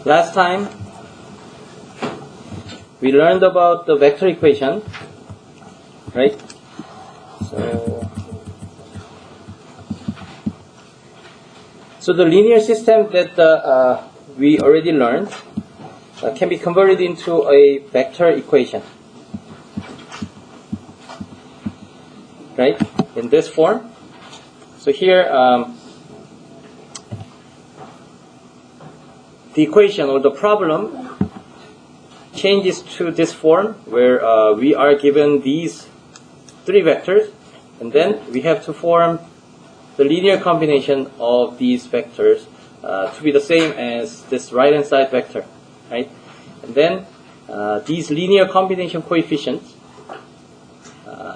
Last time we learned about the vector equation, right? So the linear system that we already learned can be converted into a vector equation, right? In this form. So here, the equation or the problem changes to this form where we are given these three vectors, and then we have to form the linear combination of these vectors to be the same as this right hand side vector, right? And then these linear combination coefficients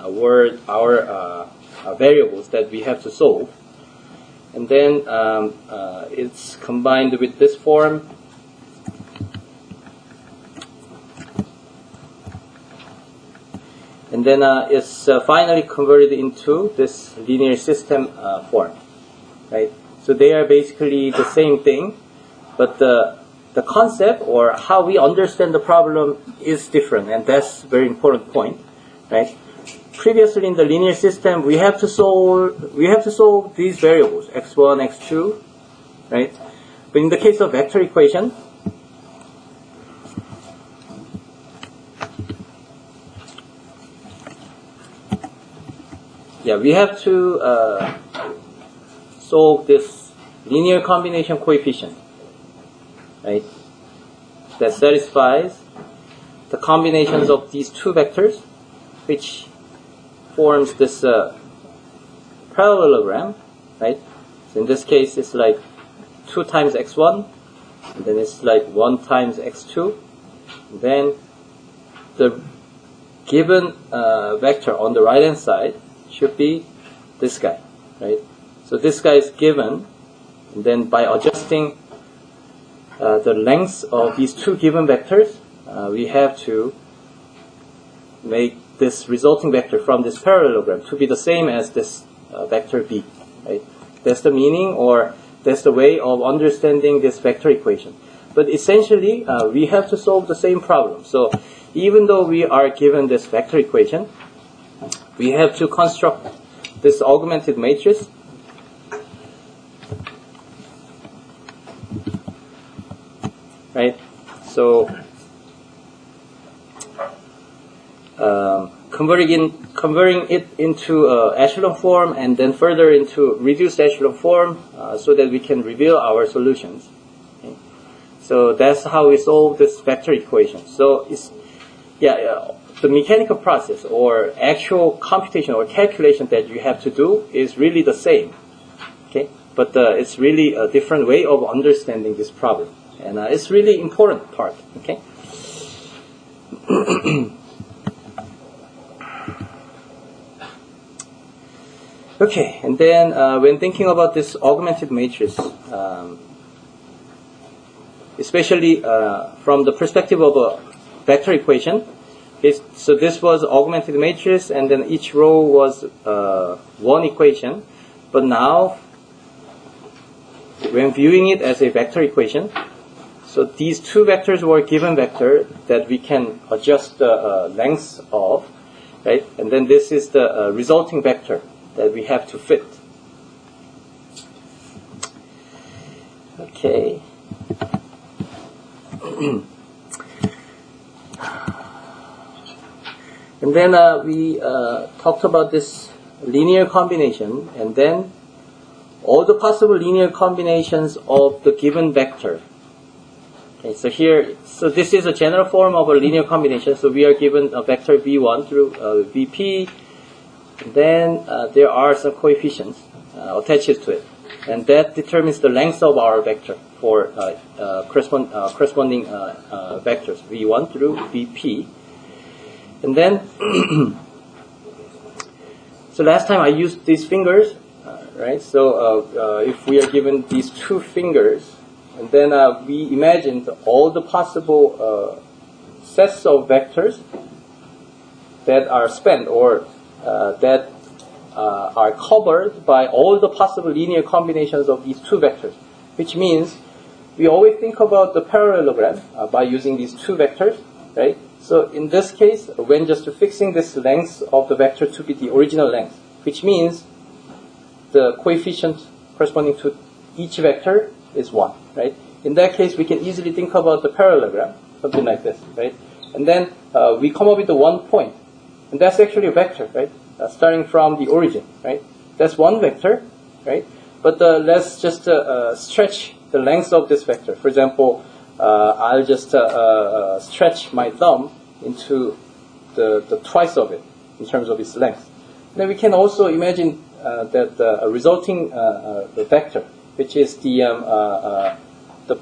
were our variables that we have to solve. And then it's combined with this form. And then it's finally converted into this linear system form, right? So they are basically the same thing, but the concept or how we understand the problem is different, and that's a very important point, right? Previously in the linear system, we have to solve these variables x1, x2, right? But in the case of vector equation, we have to solve this linear combination coefficient, right? That satisfies the combinations of these two vectors, which forms this parallelogram, right? So in this case, it's like 2 times x1, and then it's like 1 times x2. And then the given vector on the right hand side should be this guy, right? So this guy is given, and then by adjusting the lengths of these two given vectors, we have to make this resulting vector from this parallelogram to be the same as this vector b, right? That's the meaning, or that's the way of understanding this vector equation. But essentially, we have to solve the same problem. So even though we are given this vector equation, we have to construct this augmented matrix, right? So converting it into echelon form, and then further into reduced echelon form, so that we can reveal our solutions. Okay? So that's how we solve this vector equation. So it's the mechanical process or actual computation or calculation that you have to do is really the same, okay? But it's really a different way of understanding this problem, and it's really important part, okay? Okay, and then when thinking about this augmented matrix, especially from the perspective of a vector equation, so this was augmented matrix, and then each row was one equation. But now, when viewing it as a vector equation, so these two vectors were given vector that we can adjust the lengths of, right? And then this is the resulting vector that we have to fit. Okay. And then we talked about this linear combination, and then all the possible linear combinations of the given vector. Okay, so this is a general form of a linear combination. So we are given a vector v1 through vp, and then there are some coefficients attached to it, and that determines the length of our vector for corresponding vectors v1 through vp. And then, so last time I used these fingers, right? So if we are given these two fingers, and then we imagined all the possible sets of vectors that are spanned or that are covered by all the possible linear combinations of these two vectors, which means we always think about the parallelogram by using these two vectors, right? So in this case, when just fixing this length of the vector to be the original length, which means the coefficient corresponding to each vector is 1, right? In that case, we can easily think about the parallelogram, something like this, right? And then we come up with the 1 point, and that's actually a vector, right? Starting from the origin, right? That's one vector, right? But let's just stretch the length of this vector. For example, I'll just stretch my thumb into the twice of it in terms of its length. Then we can also imagine that the resulting the vector, which is the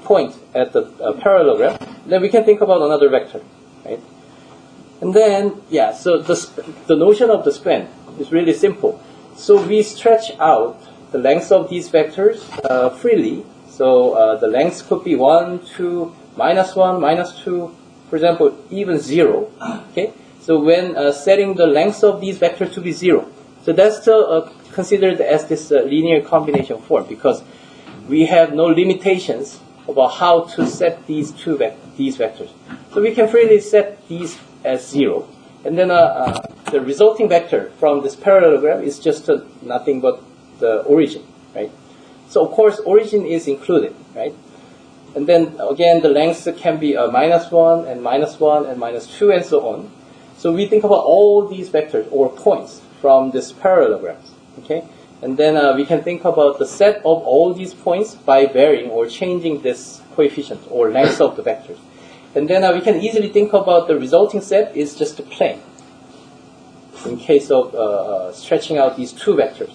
point at the parallelogram. Then we can think about another vector, right? And then, yeah, so the notion of the span is really simple. So we stretch out the length of these vectors freely. So the length could be 1, 2, minus 1, minus 2, for example, even 0. Okay? So when setting the length of these vectors to be 0, so that's still considered as this linear combination form, because we have no limitations about how to set these these vectors. So we can freely set these as 0. And then the resulting vector from this parallelogram is just nothing but the origin, right? So of course origin is included, right? And then again the length can be minus 1 and minus 1 and minus 2 and so on. So we think about all these vectors or points from this parallelograms, okay? And then we can think about the set of all these points by varying or changing this coefficient or length of the vectors. And then we can easily think about the resulting set is just a plane in case of stretching out these two vectors,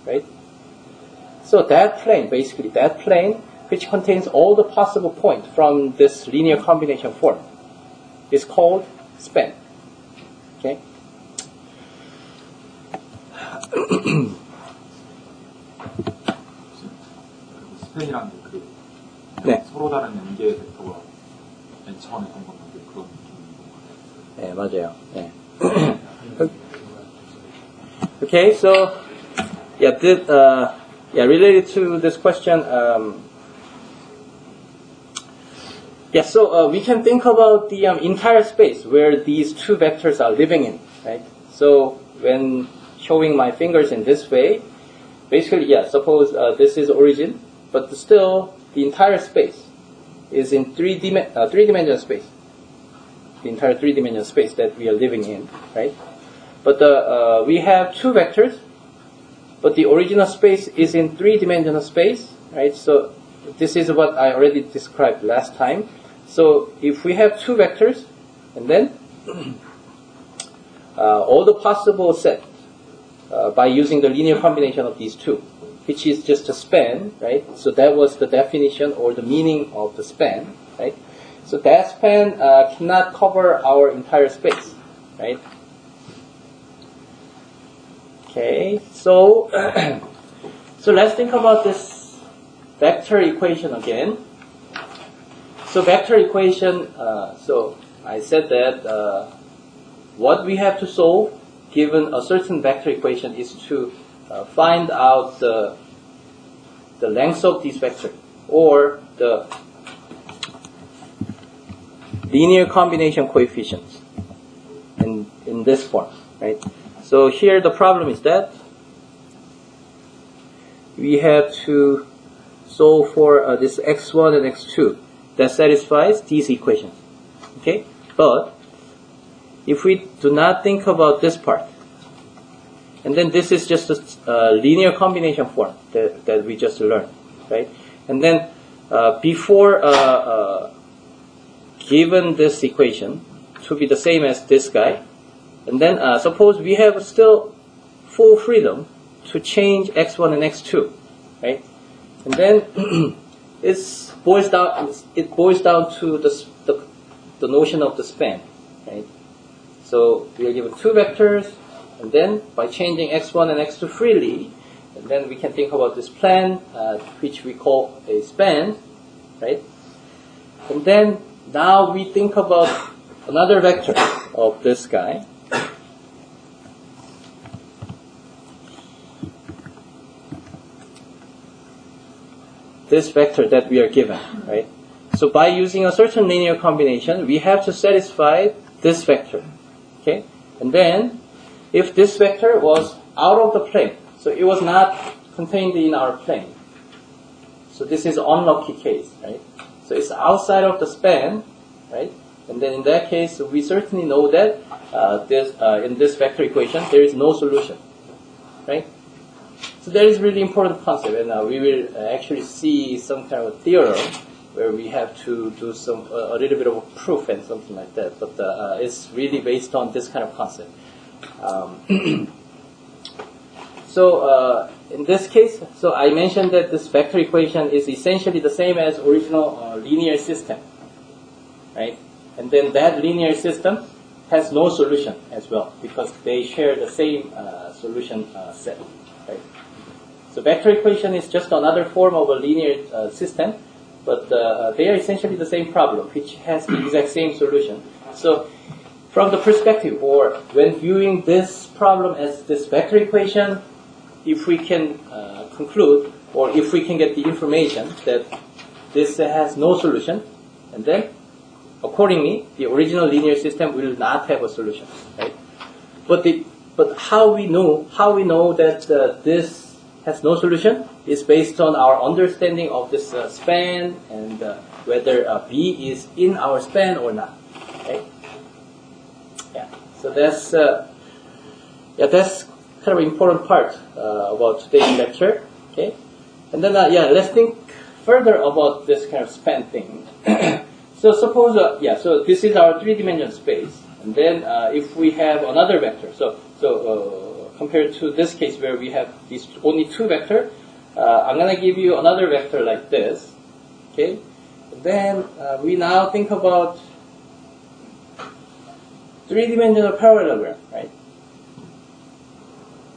right? So that plane, basically that plane, which contains all the possible points from this linear combination form, is called span, okay? 스팬이라는 게 그 네. 서로 다른 연계의 벡터가 n 차원의 한 건데 그런 느낌인 건가요? 네, 맞아요. 네. Okay, so yeah, related to this question, so we can think about the entire space where these two vectors are living in, right? So when showing my fingers in this way, basically, yeah, suppose this is origin, but still the entire space is in three-dimensional space. The entire three-dimensional space that we are living in, right? But we have two vectors, but the original space is in three-dimensional space, right? So this is what I already described last time. So if we have two vectors, and then all the possible set by using the linear combination of these two, which is just a span, right? So that was the definition or the meaning of the span, right? So that span cannot cover our entire space, right? Okay, so so let's think about this vector equation again. So vector equation, so I said that what we have to solve given a certain vector equation is to find out the length of these vectors or the linear combination coefficients in this form, right? So here the problem is that we have to solve for this x1 and x2 that satisfies these equations, okay? But if we do not think about this part, and then this is just a linear combination form that we just learned, right? And then before given this equation to be the same as this guy, and then suppose we have still full freedom to change x1 and x2, right? And then it boils down to the notion of the span, right? So we are given two vectors, and then by changing x1 and x2 freely, and then we can think about this plan, which we call a span, right? And then now we think about another vector of this guy. this vector that we are given, right? So by using a certain linear combination, we have to satisfy this vector, okay? And then, if this vector was out of the plane, so it was not contained in our plane, so this is an unlucky case, right? So it's outside of the span, right? And then in that case, we certainly know that in this vector equation, there is no solution, right? So that is really important concept, and we will actually see some kind of theorem where we have to do a little bit of a proof and something like that. But it's really based on this kind of concept. So in this case, so I mentioned that this vector equation is essentially the same as original linear system, right? And then that linear system has no solution as well because they share the same solution set, right? So vector equation is just another form of a linear system, but they are essentially the same problem, which has the exact same solution. So from the perspective, or when viewing this problem as this vector equation, if we can conclude, or if we can get the information that this has no solution, and then accordingly, the original linear system will not have a solution, right? But how we know that this has no solution is based on our understanding of this span and whether B is in our span or not, right? Yeah. So that's kind of an important part about today's lecture, okay? And then let's think further about this kind of span thing. So suppose, so this is our three-dimensional space, and then if we have another vector, so compared to this case where we have these only two vectors, I'm going to give you another vector like this, okay? And then we now think about three-dimensional parallelogram, right?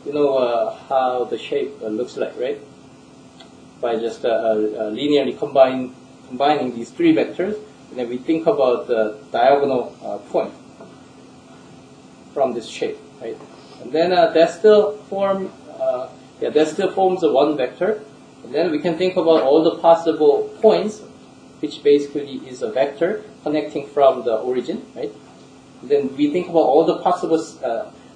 You know how the shape looks like, right? By just linearly combining these three vectors. And then we think about the diagonal point from this shape, right? And then that still forms a one vector. And then we can think about all the possible points, which basically is a vector connecting from the origin, right? And then we think about all the possible,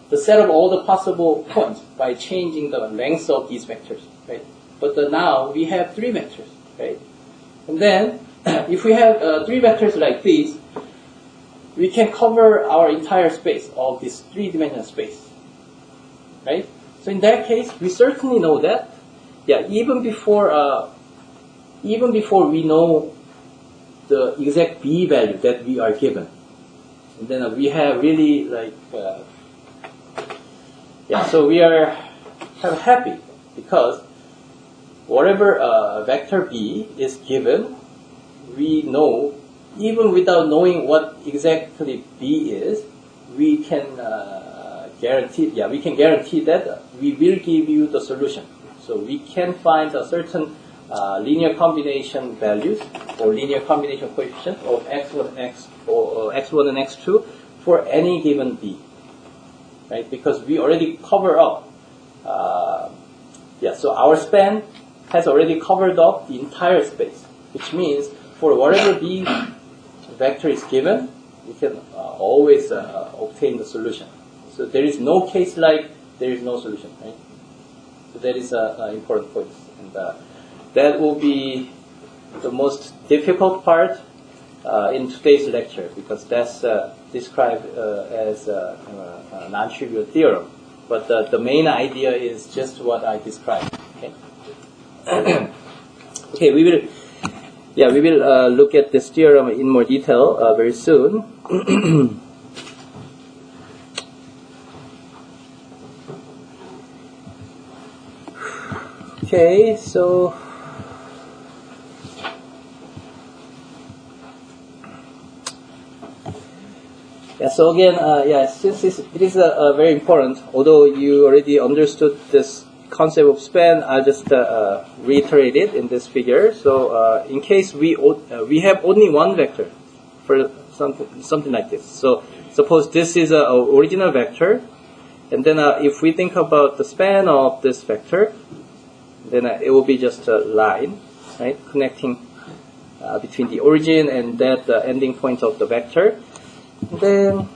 the set of all the possible points by changing the length of these vectors, right? But now we have three vectors, right? And then if we have three vectors like these, we can cover our entire space of this three-dimensional space, right? So in that case, we certainly know that, even before we know the exact B value that we are given, and then we have really so we are kind of happy because whatever vector B is given, we know, even without knowing what exactly B is, we can guarantee that we will give you the solution. So we can find a certain linear combination values or linear combination coefficient of x1 and x1 and x2 for any given B, right? Because we already cover up. So our span has already covered up the entire space, which means for whatever B vector is given, we can always obtain the solution. So there is no case like there is no solution, right? So that is an important point. And that will be the most difficult part in today's lecture because that's described as a non-trivial theorem. But the main idea is just what I described. Okay. Okay, we will look at this theorem in more detail very soon. Okay, so so again, since it is very important, although you already understood this concept of span, I'll just reiterate it in this figure. So in case we have only one vector for something like this. So suppose this is an original vector, and then if we think about the span of this vector, then it will be just a line. right? Connecting between the origin and that ending point of the vector. And then,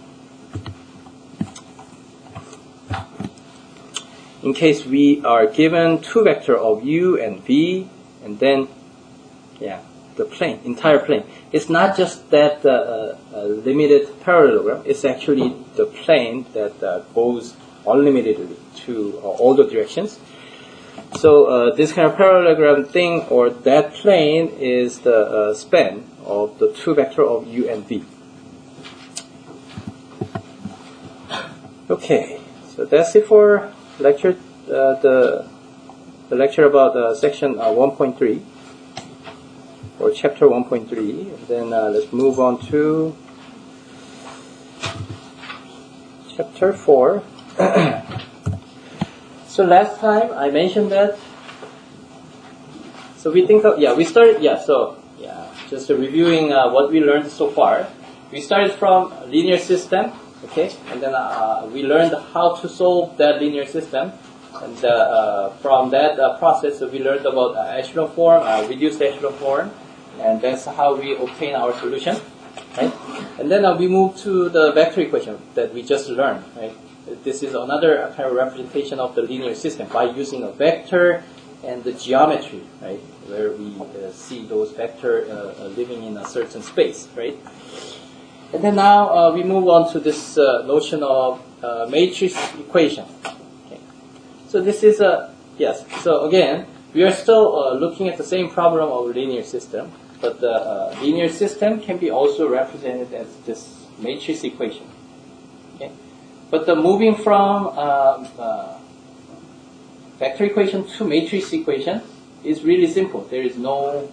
in case we are given two vectors of u and v, and then, the plane, entire plane. It's not just that limited parallelogram. It's actually the plane that goes unlimitedly to all the directions. So this kind of parallelogram thing, or that plane, is the span of the two vectors of u and v. Okay, so that's it for lecture. The lecture about section 1.3 or chapter 1.3. And then let's move on to chapter 4. So last time I mentioned that. So we think of, we started, just reviewing what we learned so far. We started from linear system, okay, and then we learned how to solve that linear system. And from that process, we learned about echelon form, reduced echelon form, and that's how we obtain our solution, right? And then we move to the vector equation that we just learned, right? This is another kind of representation of the linear system by using a vector and the geometry, right? Where we see those vectors living in a certain space, right? And then now we move on to this notion of matrix equation. Okay. So this is So again, we are still looking at the same problem of linear system, but the linear system can be also represented as this matrix equation. Okay. But the moving from vector equation to matrix equation is really simple. There is no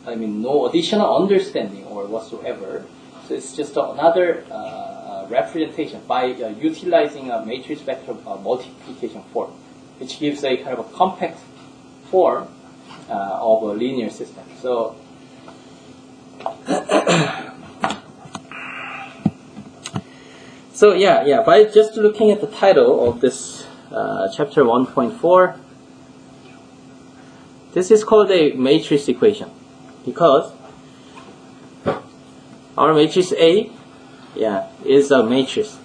additional understanding or whatsoever. So it's just another representation by utilizing a matrix vector multiplication form, which gives a kind of a compact form of a linear system. So by just looking at the title of this chapter 1.4, this is called a matrix equation because our matrix A is a matrix,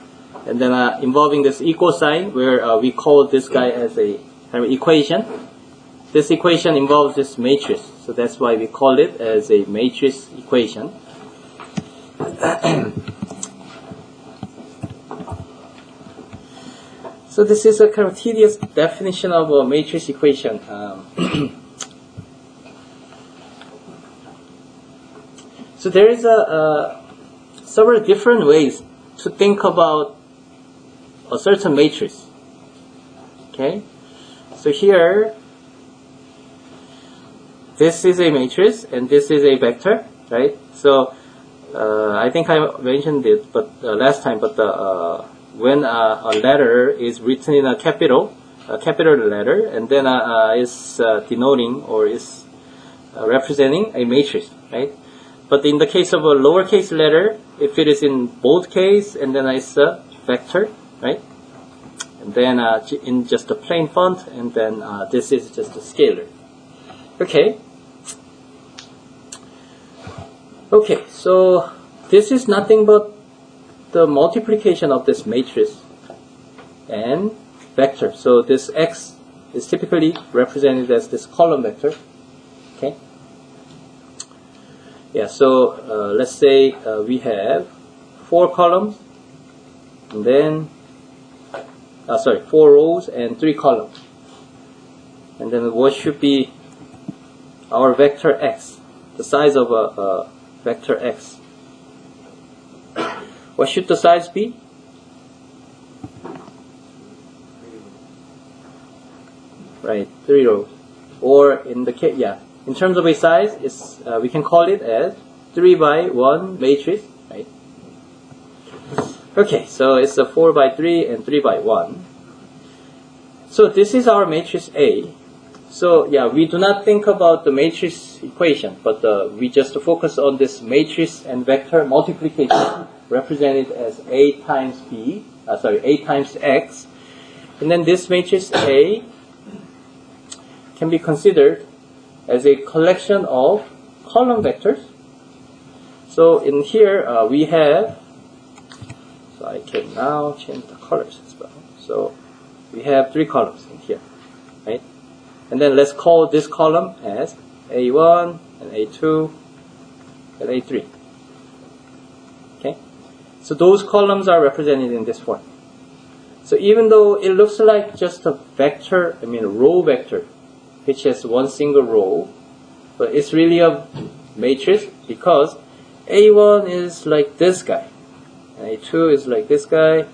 and then involving this equal sign where we call this guy as a kind of equation. This equation involves this matrix, so that's why we call it as a matrix equation. So this is a kind of tedious definition of a matrix equation. So there is several different ways to think about a certain matrix. Okay, so here this is a matrix and this is a vector, right? So I think I mentioned it, but last time. But when a letter is written in a capital letter, and then is denoting or is representing a matrix, right? But in the case of a lowercase letter, if it is in bold case, and then it's a vector, right? And then in just a plain font, and then this is just a scalar. Okay. Okay, so this is nothing but the multiplication of this matrix and vector. So this X is typically represented as this column vector. Okay. Yeah, so let's say we have 4 columns, and then 4 rows and 3 columns. And then what should be our vector X, the size of a vector X? What should the size be? Right, 3 rows. Or in the case, in terms of a size, it's, we can call it as 3 by 1 matrix, right? Okay, so it's a 4 by 3 and 3 by 1. So this is our matrix A. So we do not think about the matrix equation, but we just focus on this matrix and vector multiplication represented as A times X. And then this matrix A can be considered as a collection of column vectors. So in here we have, so I can now change the colors as well. So we have 3 columns in here, right? And then let's call this column as A1 and A2 and A3. Okay? So those columns are represented in this form. So even though it looks like just a vector, a row vector, which has one single row, but it's really a matrix because A1 is like this guy, and A2 is like this guy,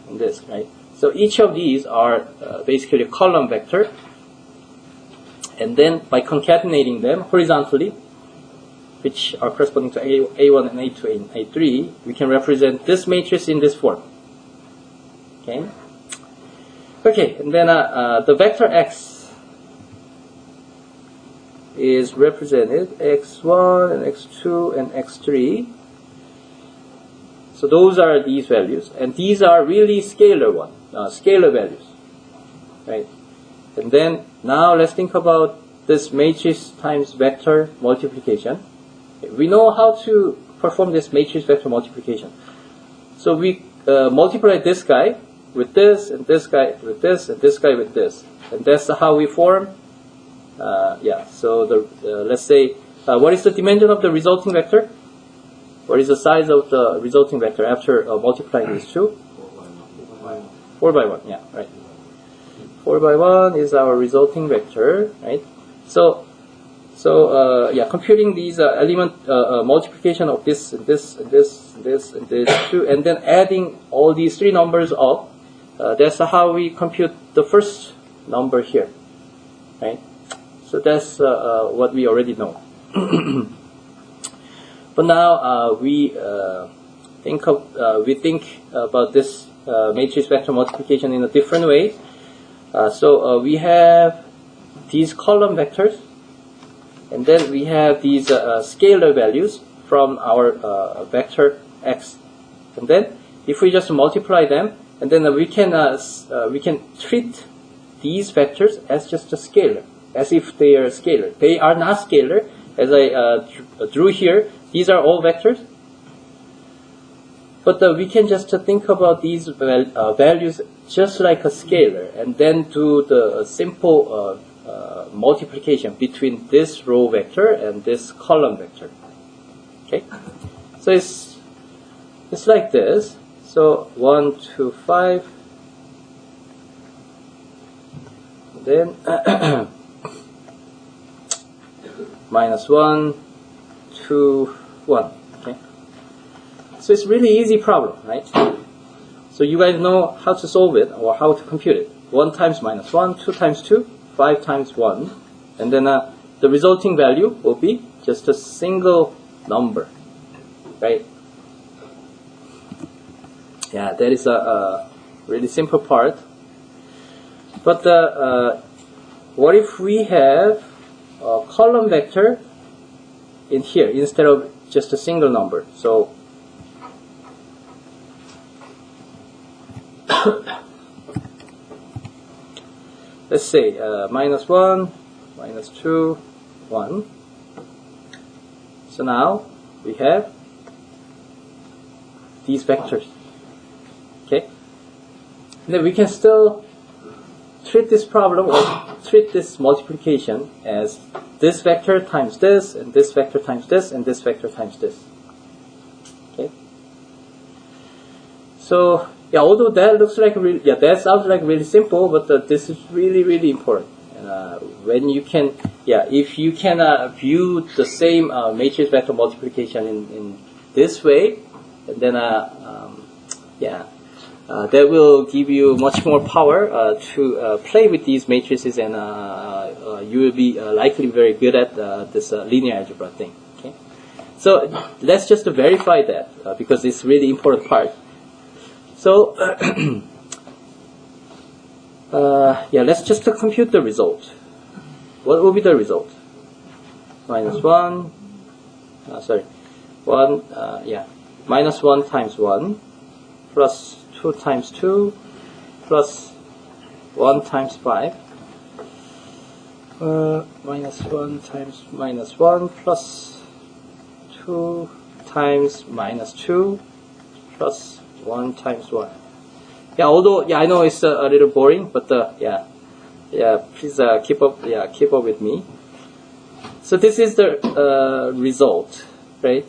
and this, right? So each of these are basically a column vector, and then by concatenating them horizontally, which are corresponding to A1 and A2 and A3, we can represent this matrix in this form. Okay. Okay, and then the vector x is represented x1 and x2 and x3. So those are these values, and these are really scalar scalar values, right? And then now let's think about this matrix times vector multiplication. We know how to perform this matrix vector multiplication. So we multiply this guy with this, and this guy with this, and this guy with this, and that's how we form. So let's say what is the dimension of the resulting vector? What is the size of the resulting vector after multiplying these two? 4 by 1. Yeah, right. 4 by 1 is our resulting vector, right? So computing these element multiplication of this and this and this and this and this two, and then adding all these 3 numbers up. That's how we compute the first number here, right? So that's what we already know. But now we think about this matrix vector multiplication in a different way. So we have these column vectors, and then we have these scalar values from our vector x, and then if we just multiply them, and then we can treat these vectors as just a scalar, as if they are scalar. They are not scalar, as I drew here. These are all vectors, but we can just think about these values just like a scalar, and then do the simple multiplication between this row vector and this column vector. Okay, so it's like this. So 1, 2, 5, then minus 1, 2, 1. Okay, so it's really easy problem, right? So you guys know how to solve it or how to compute it. 1 times minus 1, 2 times 2, 5 times 1, and then the resulting value will be just a single number, right? Yeah, that is a really simple part. But what if we have a column vector in here instead of just a single number? So let's say minus 1, minus 2, 1. So now we have these vectors. Okay? And then we can still treat this problem or treat this multiplication as this vector times this, and this vector times this, and this vector times this. Okay? So yeah, although that looks like that sounds like really simple, but this is really, really important. And when you can, if you can view the same matrix vector multiplication in this way, and then that will give you much more power to play with these matrices, and you will be likely very good at this linear algebra thing. Okay, so let's just verify that because it's really important part. So let's just compute the result. What will be the result? Minus 1. Minus 1 times 1 plus 2 times 2 plus 1 times 5. minus 1 times minus 1 plus 2 times minus 2 plus 1 times 1. Yeah, although, yeah, I know it's a little boring, but yeah, please keep up with me. So this is the result, right?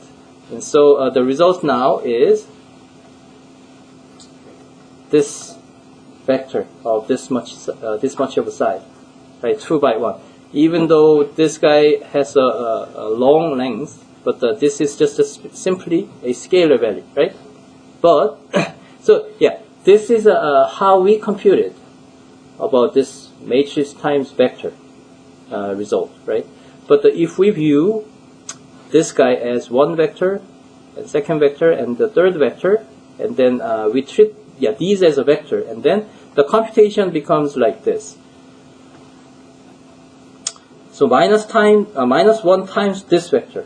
And so the result now is this vector of this much of a size, right? 2 by 1. Even though this guy has a long length, but this is just simply a scalar value, right? But so yeah, this is how we computed about this matrix times vector result, right? But if we view this guy as one vector, and second vector, and the third vector, and then we treat these as a vector, and then the computation becomes like this. So minus 1 times this vector,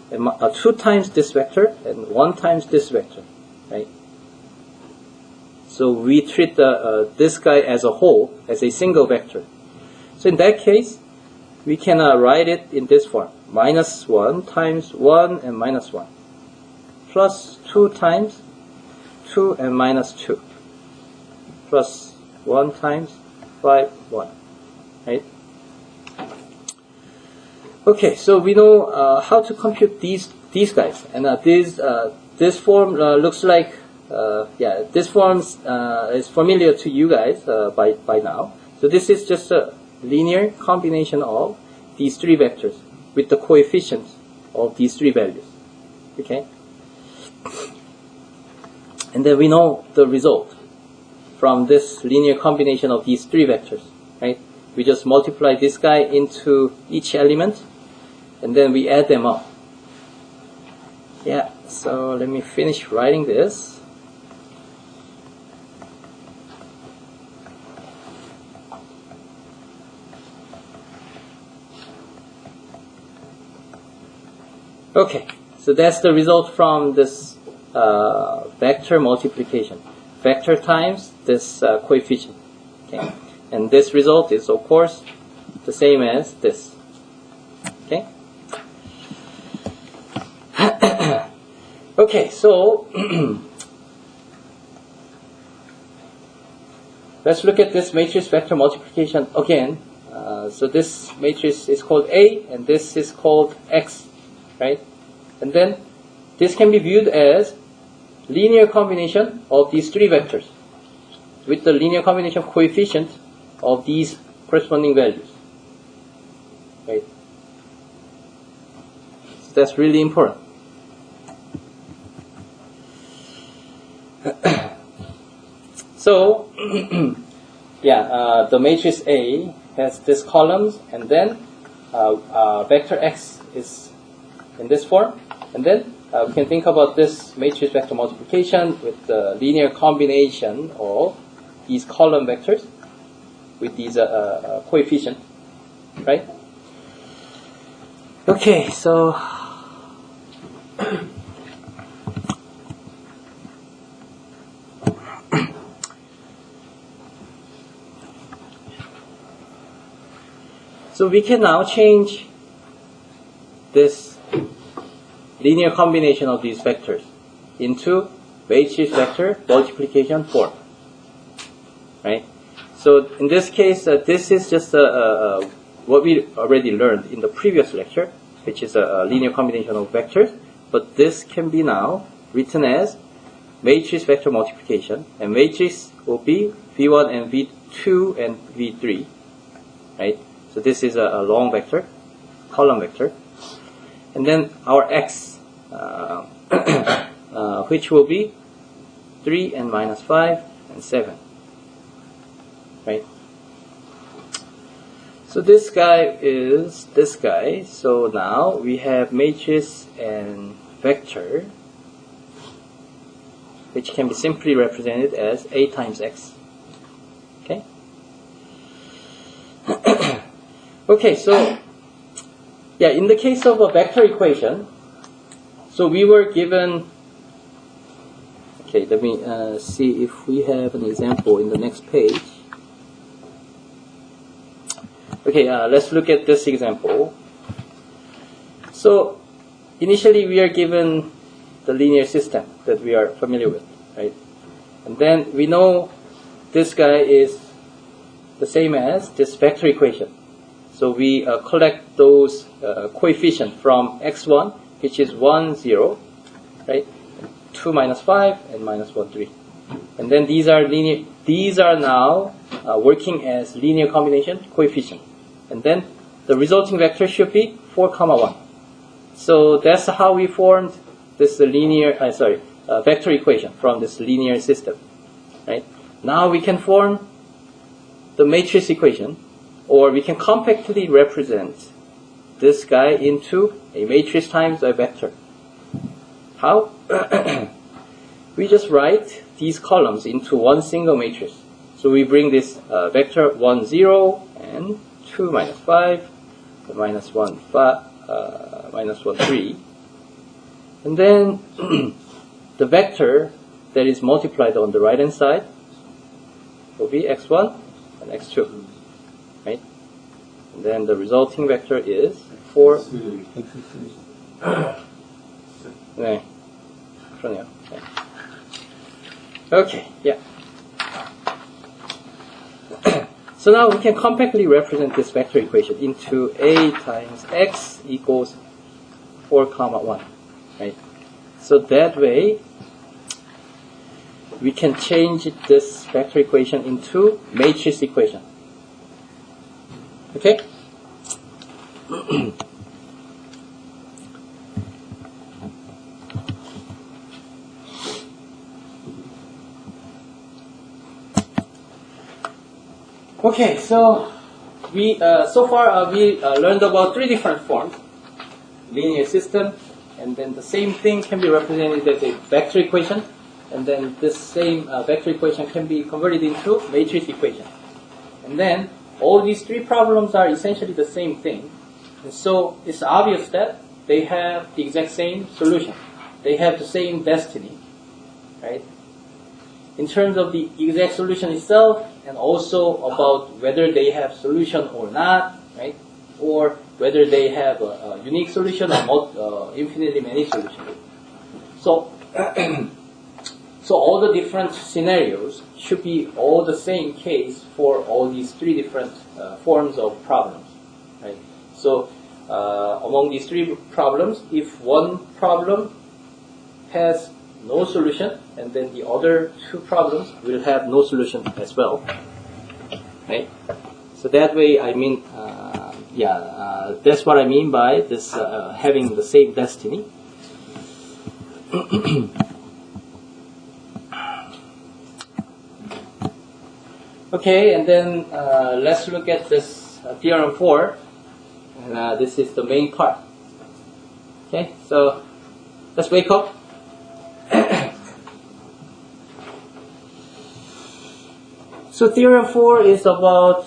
and 2 times this vector, and 1 times this vector, right? So we treat this guy as a whole, as a single vector. So in that case, we can write it in this form. Minus 1 times 1 and minus 1. Plus 2 times 2 and minus 2. Plus 1 times 5, 1. Right? Okay, so we know how to compute these guys. And this form looks like, this form is familiar to you guys by now. So this is just a linear combination of these three vectors with the coefficients of these three values. Okay? And then we know the result from this linear combination of these three vectors, right? We just multiply this guy into each element, and then we add them up. Yeah, so let me finish writing this. Okay, so that's the result from this vector multiplication. Vector times this coefficient. Okay, and this result is, of course, the same as this. Okay. Okay, so let's look at this matrix vector multiplication again. So this matrix is called A, and this is called X, right? And then this can be viewed as linear combination of these three vectors with the linear combination coefficient of these corresponding values, right? So that's really important. So the matrix A has this columns, and then vector X is in this form, and then we can think about this matrix vector multiplication with the linear combination of these column vectors with these coefficients, right? Okay, so we can now change this linear combination of these vectors into matrix vector multiplication form, right? So in this case, this is just what we already learned in the previous lecture, which is a linear combination of vectors, but this can be now written as matrix vector multiplication, and matrix will be V1 and V2 and V3, right? So this is a long vector, column vector. And then our X, which will be 3 and minus 5 and 7. Right? So this guy is this guy. So now we have matrix and vector, which can be simply represented as A times X. Okay? Okay, so in the case of a vector equation, so we were given, let me see if we have an example in the next page. Okay, let's look at this example. So initially we are given the linear system that we are familiar with, right? And then we know this guy is the same as this vector equation. So we collect those coefficients from x1, which is 1, 0, right? 2, minus 5, and minus 1, 3. And then these are linear. These are now working as linear combination coefficient. And then the resulting vector should be 4, 1. So that's how we formed this vector equation from this linear system, right? Now we can form the matrix equation, or we can compactly represent this guy into a matrix times a vector. How? We just write these columns into one single matrix. So we bring this vector 1, 0, and 2, minus 5, minus 1, 3. And then the vector that is multiplied on the right hand side will be x1 and x2, right? And then the resulting vector is 4. 네, 그러네요. 네. Okay, yeah. So now we can compactly represent this vector equation into a times x equals 4, 1, right? So that way, we can change this vector equation into matrix equation. Okay? Okay, so we so far we learned about 3 different forms: linear system, and then the same thing can be represented as a vector equation, and then this same vector equation can be converted into matrix equation. And then all these 3 problems are essentially the same thing, and so it's obvious that they have the exact same solution. They have the same destiny, right? In terms of the exact solution itself, and also about whether they have solution or not, right? Or whether they have a unique solution or infinitely many solutions. So, so all the different scenarios should be all the same case for all these 3 different forms of problems, right? So, among these 3 problems, if one problem has no solution, and then the other 2 problems will have no solution as well, right? So that way, I mean, that's what I mean by this having the same destiny. Okay, and then let's look at this theorem 4, and this is the main part. Okay, so let's wake up. So theorem 4 is about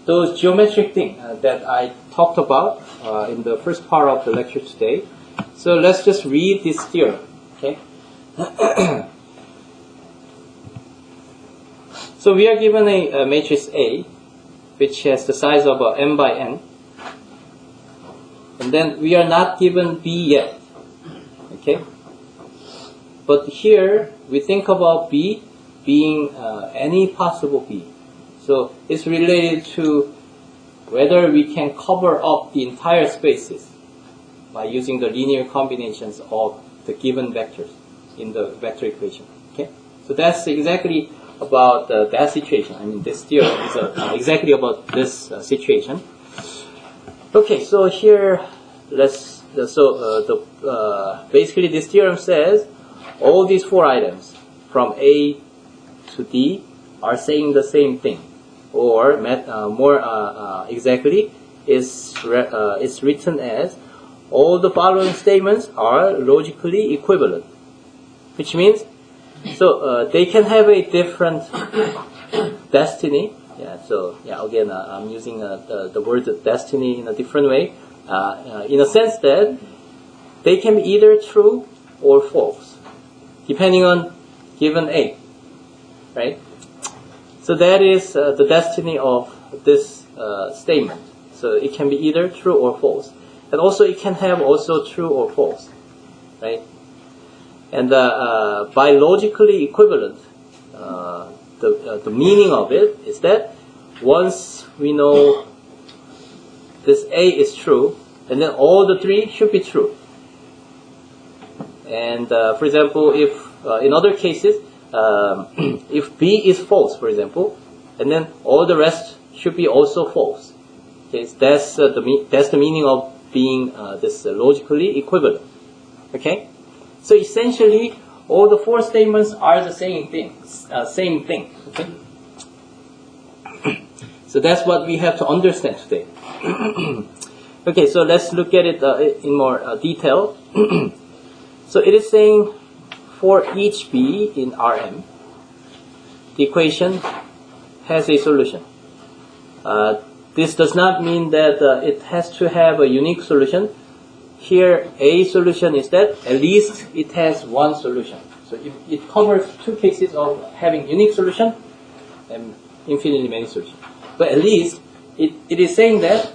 those geometric things that I talked about in the first part of the lecture today. So let's just read this theorem, okay? So we are given a matrix A, which has the size of m by n. And then we are not given B yet, okay? But here we think about B being any possible B. So it's related to whether we can cover up the entire spaces by using the linear combinations of the given vectors in the vector equation. Okay, so that's exactly about that situation. I mean, this theorem is exactly about this situation. Okay, so here basically this theorem says all these 4 items from A to D are saying the same thing, or more exactly, it's written as all the following statements are logically equivalent, which means so they can have a different destiny. Yeah. So yeah, again, I'm using the word destiny in a different way, in a sense that they can be either true or false, depending on given A. Right? So that is the destiny of this statement. So it can be either true or false. And also it can have also true or false, right? And by logically equivalent, the meaning of it is that once we know this A is true, and then all the three should be true. And for example, if in other cases, if B is false, for example, and then all the rest should be also false. Okay, so that's the meaning of being this logically equivalent. Okay, so essentially all the four statements are the same thing. Okay, so that's what we have to understand today. Okay, so let's look at it in more detail. So it is saying for each B in Rm, the equation has a solution. This does not mean that it has to have a unique solution. Here, a solution is that at least it has one solution. So it covers two cases of having unique solution and infinitely many solutions. But at least it is saying that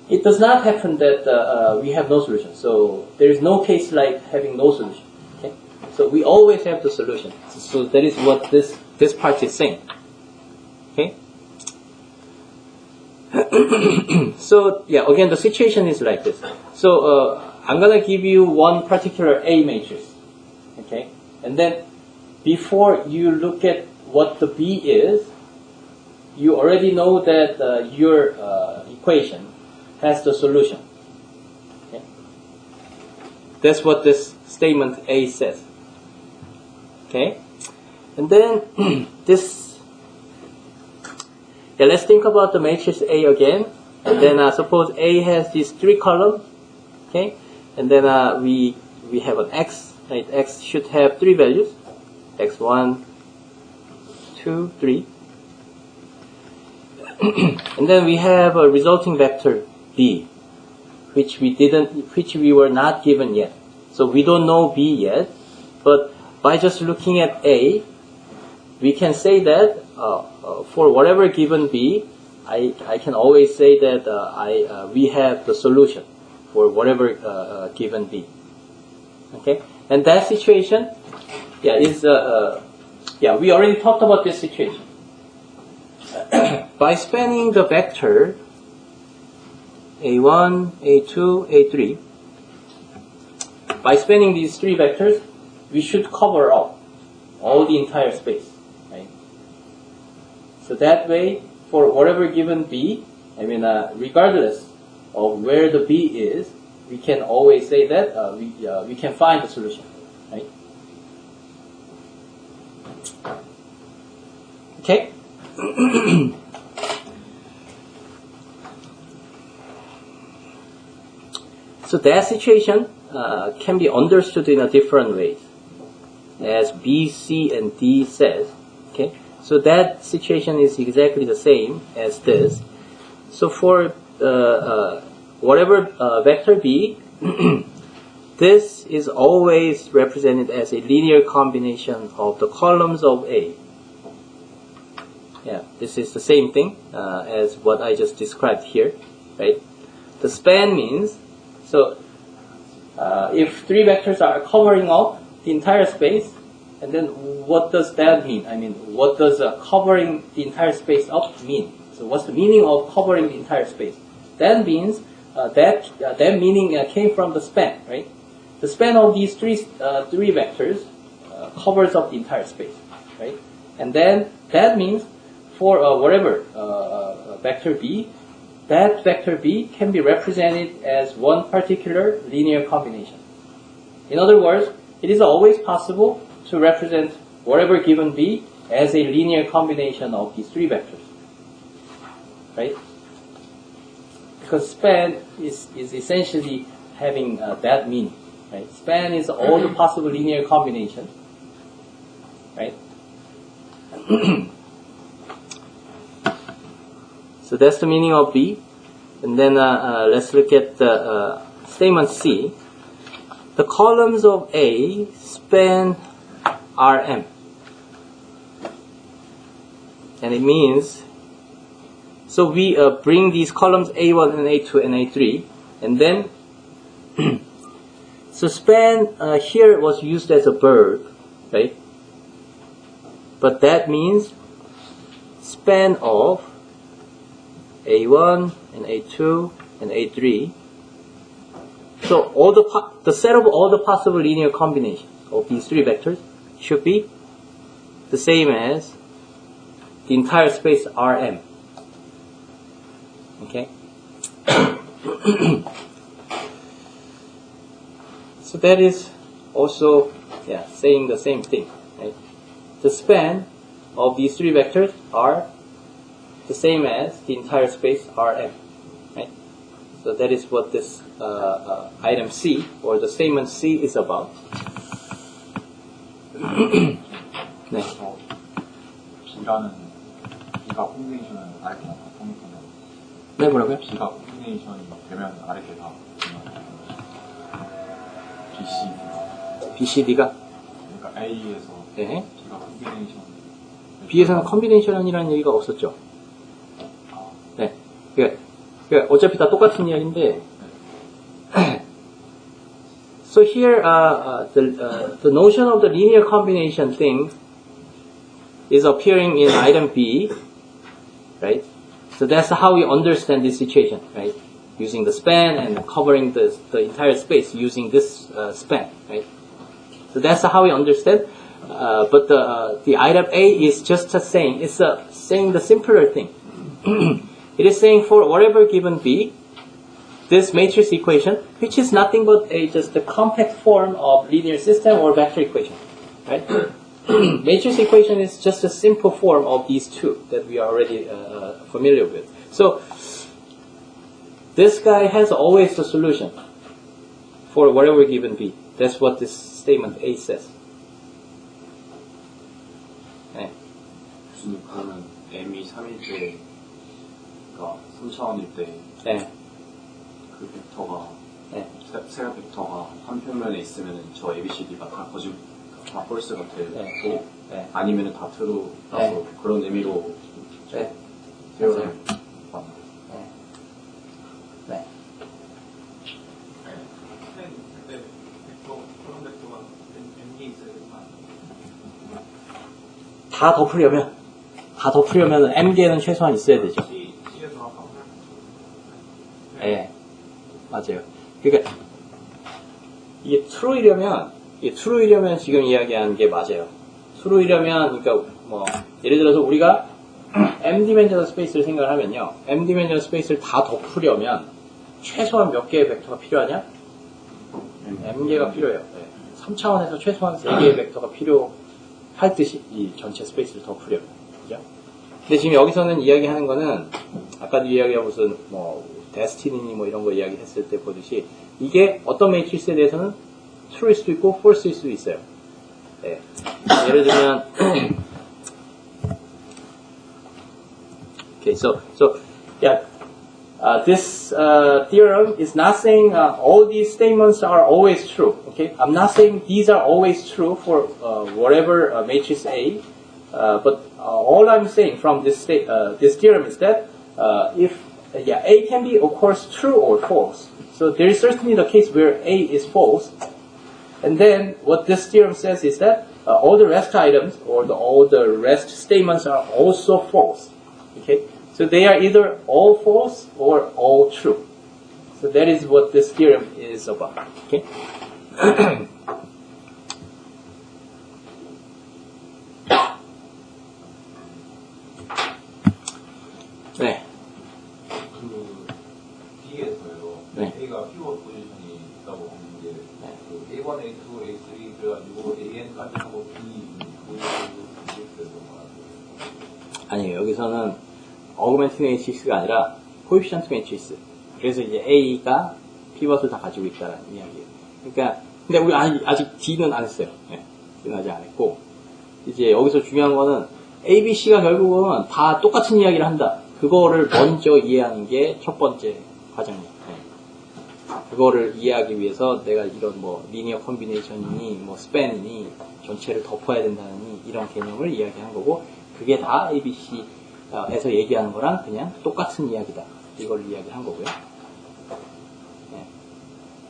it does not happen that we have no solution. So there is no case like having no solution. Okay? So we always have the solution. So that is what this part is saying. Okay? So yeah, again the situation is like this. So I'm gonna give you one particular A matrix. Okay? And then before you look at what the B is, you already know that your equation has the solution. Okay? That's what this statement A says. Okay? And then let's think about the matrix A again. And then suppose A has these three columns. Okay? And then we have an X. Right? X should have three values. X1, 2, 3. And then we have a resulting vector B, which we were not given yet. So we don't know B yet, but by just looking at A, we can say that for whatever given B, I can always say that we have the solution for whatever given B. Okay, and that situation, is we already talked about this situation. By spanning the vector A1, A2, A3, by spanning these three vectors, we should cover up all the entire space, right? So that way, for whatever given B, regardless of where the B is, we can always say that we can find the solution, right? Okay? So that situation can be understood in a different way, as B, C, and D says. Okay, so that situation is exactly the same as this. So for whatever vector B, this is always represented as a linear combination of the columns of A. Yeah, this is the same thing as what I just described here, right? The span means, so if three vectors are covering up the entire space, and then what does that mean? What does covering the entire space up mean? So what's the meaning of covering the entire space? That means that meaning came from the span, right? The span of these three vectors covers up the entire space, right? And then that means for whatever vector B, that vector B can be represented as one particular linear combination. In other words, it is always possible to represent whatever given B as a linear combination of these three vectors, right? Because span is essentially having that meaning, right? Span is all the possible linear combinations, right? So that's the meaning of B. And then let's look at the statement C. The columns of A span Rm. And it means So we bring these columns A1 and A2 and A3, and then so span here was used as a verb, right? But that means span of A1 and A2 and A3. So all the set of all the possible linear combinations of these three vectors should be the same as the entire space Rm. Okay? So that is also saying the same thing. Right? The span of these three vectors are the same as the entire space Rm. Right? So that is what this item C or the statement C is about. 네. B라는 B가 콤비네이션은 아래쪽만 다 통일하면 네, 뭐라고요? B가 콤비네이션이 되면 아래쪽 다 BC BCD가 그러니까 A에서 네. B가 콤비네이션 B에서는 컨비네이션이라는 얘기가 없었죠. 네. 그러니까 어차피 다 똑같은 이야기인데 So here the notion of the linear combination thing is appearing in item B, right? So that's how we understand this situation, right? Using the span and covering the entire space using this span, right? So that's how we understand. But the item A is just saying, it's saying the simpler thing. It is saying for whatever given B, this matrix equation, which is nothing but just a compact form of linear system or vector equation, right? Matrix equation is just a simple form of these two that we are already familiar with. So this guy has always the solution for whatever given B. That's what this statement A says. 네. 교수님 그러면 M이 3일 때, 그러니까 3차원일 때, 네. 그 벡터가, 네. 세각 벡터가 한 평면에 있으면 저 ABCD가 다 다 펄스가 되고, 네. 네. 아니면 다 트루 라서 네. 그런 의미로 네. 세워서 맞아요. 맞나요? 네. 네. 다 덮으려면 m개는 최소한 있어야 되죠. 네, 맞아요. 그러니까 이게 true이려면 지금 이야기하는 게 맞아요. true이려면 그러니까 뭐 예를 들어서 우리가 m 디멘전al 스페이스를 생각을 하면요, m 디멘전al 스페이스를 다 덮으려면 최소한 몇 개의 벡터가 필요하냐? m개가 필요해요. 네. 3차원에서 최소한 3개의 벡터가 필요할 듯이 이 전체 스페이스를 덮으려면, 그죠? 근데 지금 여기서는 이야기하는 거는 아까도 이야기한 무슨 뭐 데스티니 뭐 이런 거 이야기했을 때 보듯이 이게 어떤 매트리스에 대해서는 true일 수도 있고 false일 수도 있어요. 네. 예를 들면 okay, so yeah, this theorem is not saying all these statements are always true. Okay, I'm not saying these are always true for whatever matrix A, but all I'm saying from this theorem is that if A can be of course true or false. So there is certainly the case where A is false, and then what this theorem says is that all the rest items or all the rest statements are also false. Okay. So they are either all false or all true. So that is what this theorem is about. Okay? 네. D에서요. 네. A가 피벗 포지션이 있다고 하는 게 그 A1, A2, A3 그래가지고 AN까지 하고 B 그래서 말하는 아니에요. 여기서는 어그멘트 매트리스가 아니라 코에피션트 매트리스. 그래서 이제 A가 피벗을 다 가지고 있다는 이야기예요. 그러니까 근데 우리 아직 D는 안 했어요. 네. D는 아직 안 했고 이제 여기서 중요한 거는 A, B, C가 결국은 다 똑같은 이야기를 한다. 그거를 먼저 이해하는 게 첫 번째 과정이에요. 네. 그거를 이해하기 위해서 내가 이런 뭐 리니어 콤비네이션이니 뭐 스팬이니 전체를 덮어야 된다는 이런 개념을 이야기한 거고 그게 다 A, B, C 에서 얘기하는 거랑 그냥 똑같은 이야기다. 이걸 이야기한 거고요. 네.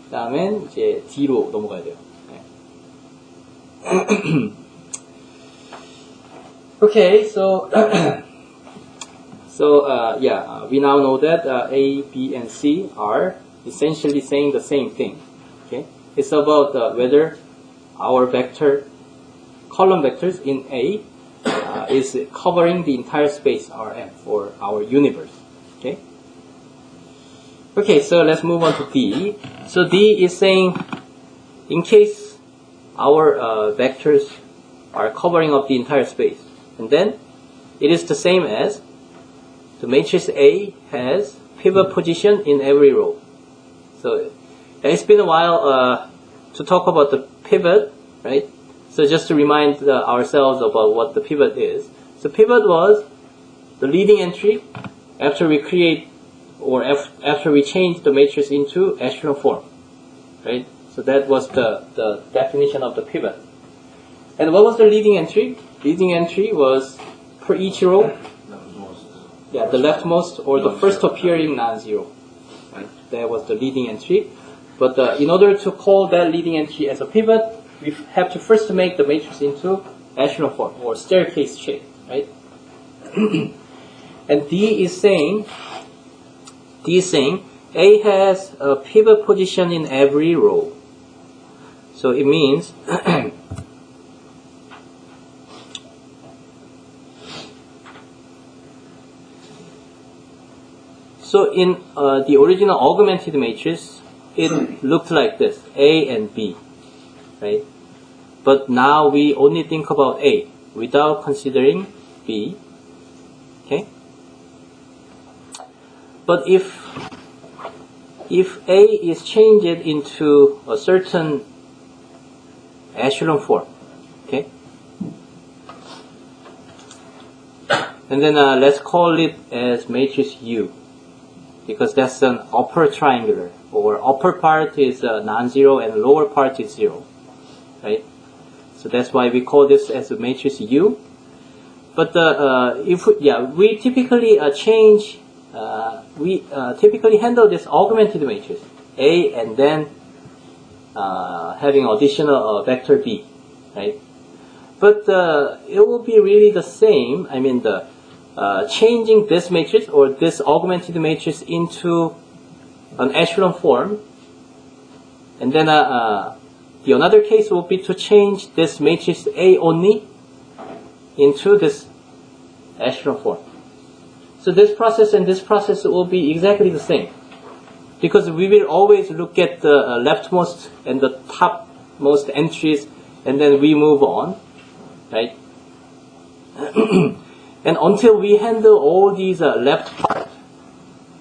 그 다음엔 이제 D로 넘어가야 돼요. 네. Okay, so we now know that A, B, and C are essentially saying the same thing. Okay, it's about whether our column vectors in A is covering the entire space Rm for our universe. Okay. Okay, so let's move on to D. So D is saying, in case our vectors are covering up the entire space, and then it is the same as the matrix A has pivot position in every row. So it's been a while to talk about the pivot, right? So just to remind ourselves about what the pivot is. So pivot was the leading entry after we create or after we change the matrix into echelon form, right? So that was the definition of the pivot. And what was the leading entry? Leading entry was per each row, the leftmost or the first appearing non-zero. Right? That was the leading entry. But in order to call that leading entry as a pivot, we have to first make the matrix into echelon form or staircase shape, right? And D is saying A has a pivot position in every row. So it means so in the original augmented matrix, it looked like this, A and B, right? But now we only think about A without considering B, okay? But if A is changed into a certain echelon form, okay? And then let's call it as matrix U, because that's an upper triangular, or upper part is non-zero and lower part is zero, right? So that's why we call this as a matrix U. But we typically typically handle this augmented matrix A and then having additional vector B, right? But it will be really the same. I mean, changing this matrix or this augmented matrix into an echelon form, and then the another case will be to change this matrix A only into this echelon form. So this process and this process will be exactly the same, because we will always look at the leftmost and the topmost entries, and then we move on, right? And until we handle all these left part,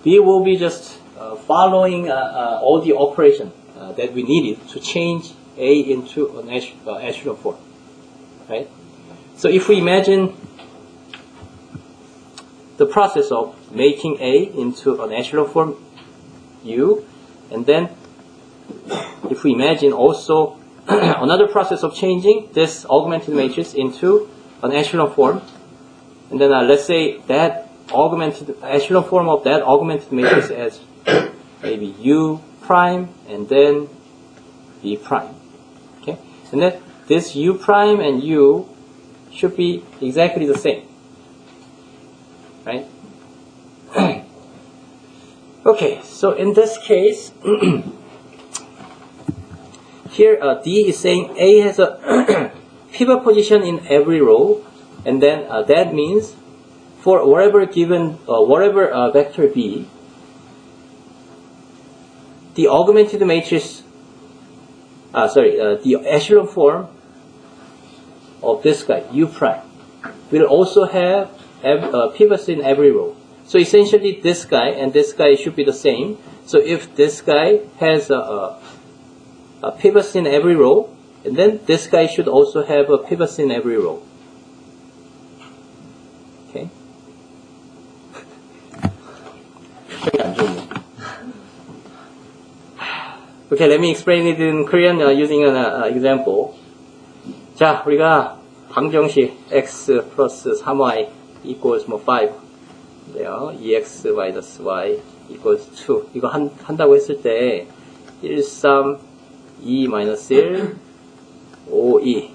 we will be just following all the operation that we needed to change A into an echelon form, right? So if we imagine the process of making A into an echelon form U, and then if we imagine also another process of changing this augmented matrix into an echelon form, and then let's say that augmented echelon form of that augmented matrix as maybe U prime and then B prime, okay? And then this U prime and U should be exactly the same, right? Okay, so in this case, here D is saying A has a pivot position in every row, and then that means for whatever given vector B, the augmented matrix, the echelon form of this guy U prime will also have pivots in every row. So essentially, this guy and this guy should be the same. So if this guy has a pivots in every row, and then this guy should also have a pivots in every row. Okay. Okay, let me explain it in Korean using an example. 자, 우리가 방정식 x 플러스 3y equals 5 네요. 2x 마이너스 y equals 2. 이거 한다고 했을 때 1, 3, 2 마이너스 1, 5, 2.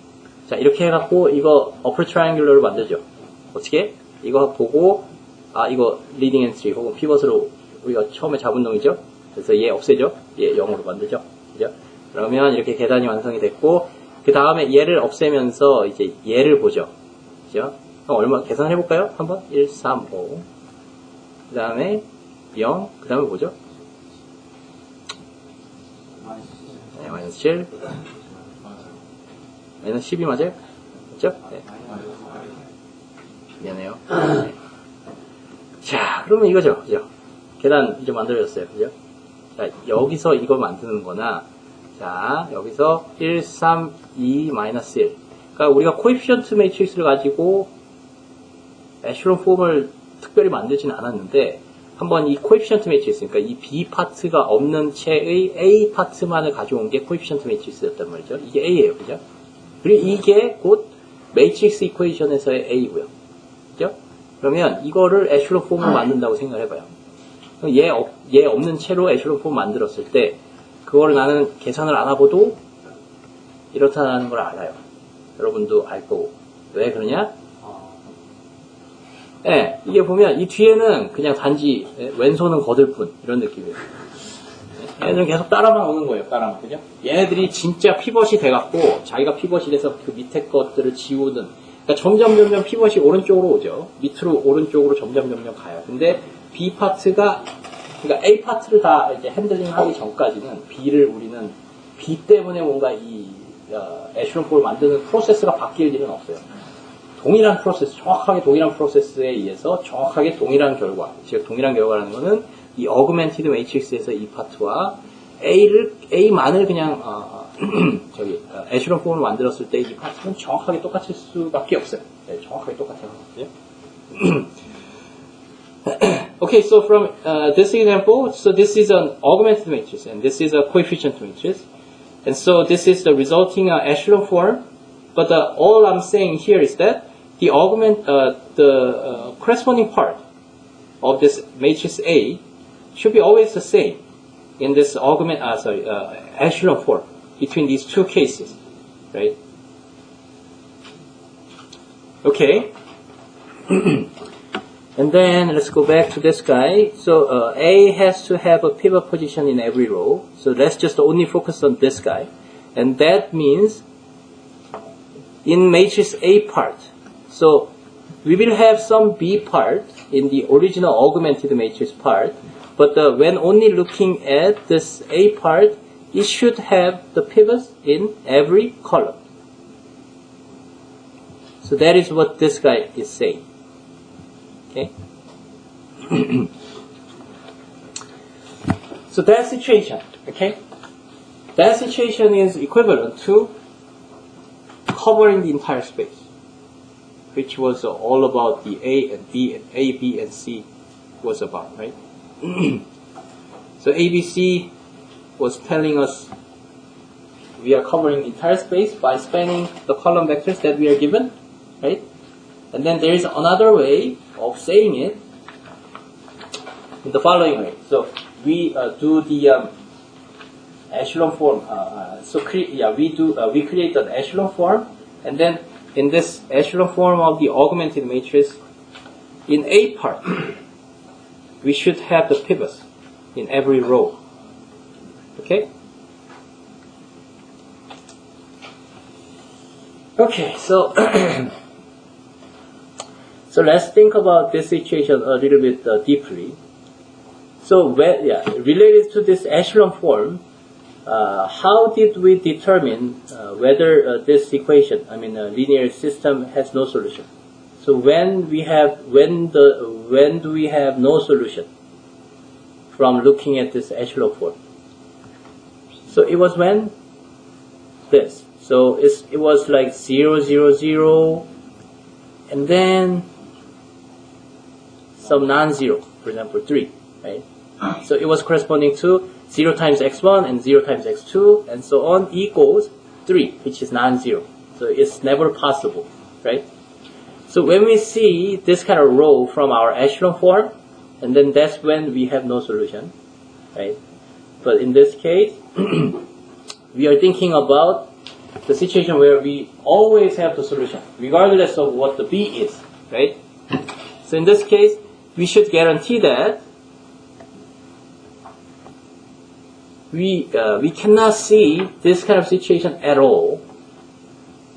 자, 이렇게 해갖고 이거 어플 트라이앵글러를 만들죠. 어떻게? 이거 보고 이거 리딩 엔트리 혹은 피벗으로 우리가 처음에 잡은 놈이죠. 그래서 얘 없애죠. 얘 0으로 만들죠. 그죠? 그러면 이렇게 계단이 완성이 됐고 그 다음에 얘를 없애면서 이제 얘를 보죠. 그죠? 그럼 얼마 계산해 볼까요? 한번 1, 3, 5. 그 다음에 0. 그 다음에 뭐죠? 네, 마이너스 7. 마이너스 12 맞아요? 맞죠? 네. 미안해요. 네. 자, 그러면 이거죠. 그죠? 계단 이제 만들어졌어요. 그죠? 자, 여기서 이걸 만드는 거나, 자, 여기서 1, 3, 2, 마이너스 1. 그러니까 우리가 코에피션트 매트릭스를 가지고 에슐론 폼을 특별히 만들지는 않았는데, 한번 이 코에피션트 매트릭스, 그러니까 이 B 파트가 없는 채의 A 파트만을 가져온 게 코에피션트 매트릭스였단 말이죠. 이게 A예요. 그죠? 그리고 이게 곧 매트릭스 이퀘이션에서의 A고요. 그죠? 그러면 이거를 에슐론 폼으로 만든다고 생각을 해봐요. 얘 없는 채로 에슐론 폼 만들었을 때 그거를 나는 계산을 안 하고도 이렇다는 걸 알아요. 여러분도 알 거고. 왜 그러냐? 예, 이게 보면 이 뒤에는 그냥 단지 왼손은 거들 뿐 이런 느낌이에요. 얘네들은 계속 따라만 오는 거예요. 따라만. 그죠? 얘네들이 진짜 피벗이 돼갖고 자기가 피벗이 돼서 그 밑에 것들을 지우는, 그러니까 점점 피벗이 오른쪽으로 오죠. 밑으로 오른쪽으로 점점 가요. 근데 B 파트가, 그러니까 A 파트를 다 이제 핸들링 하기 전까지는 B를 우리는 B 때문에 뭔가 이 에슐론 폼을 만드는 프로세스가 바뀔 일은 없어요. 동일한 프로세스, 정확하게 동일한 프로세스에 의해서 정확하게 동일한 결과, 즉 동일한 결과라는 거는 이 어그멘티드 매트릭스에서 이 파트와 A만을 그냥 에슐론 폼을 만들었을 때 이 파트는 정확하게 똑같을 수밖에 없어요. 네, 정확하게 똑같아요. Okay, so from this example, so this is an augmented matrix and this is a coefficient matrix, and so this is the resulting echelon form. But all I'm saying here is that the corresponding part of this matrix A should be always the same in this echelon form between these two cases, right? Okay. And then let's go back to this guy. So A has to have a pivot position in every row. So let's just only focus on this guy. And that means in matrix A part, so we will have some B part in the original augmented matrix part, but when only looking at this A part, it should have the pivots in every column. So that is what this guy is saying. Okay. So that situation, okay, that situation is equivalent to covering the entire space, which was all about the A and B and A, B and C was about, right? So ABC was telling us we are covering the entire space by spanning the column vectors that we are given, right? And then there is another way of saying it in the following way. So we do the echelon form. We create an echelon form, and then in this echelon form of the augmented matrix, in A part, we should have the pivots in every row. Okay? Okay, so so let's think about this situation a little bit deeply. So related to this echelon form, how did we determine whether this equation, a linear system, has no solution? So when do we have no solution from looking at this echelon form? So it was when this. So it was like 0, 0, 0, and then some non-zero, for example 3, right? So it was corresponding to 0 times x1 and 0 times x2 and so on equals 3, which is non-zero. So it's never possible, right? So when we see this kind of row from our echelon form, and then that's when we have no solution, right? But in this case, we are thinking about the situation where we always have the solution, regardless of what the B is, right? So in this case, we should guarantee that we cannot see this kind of situation at all,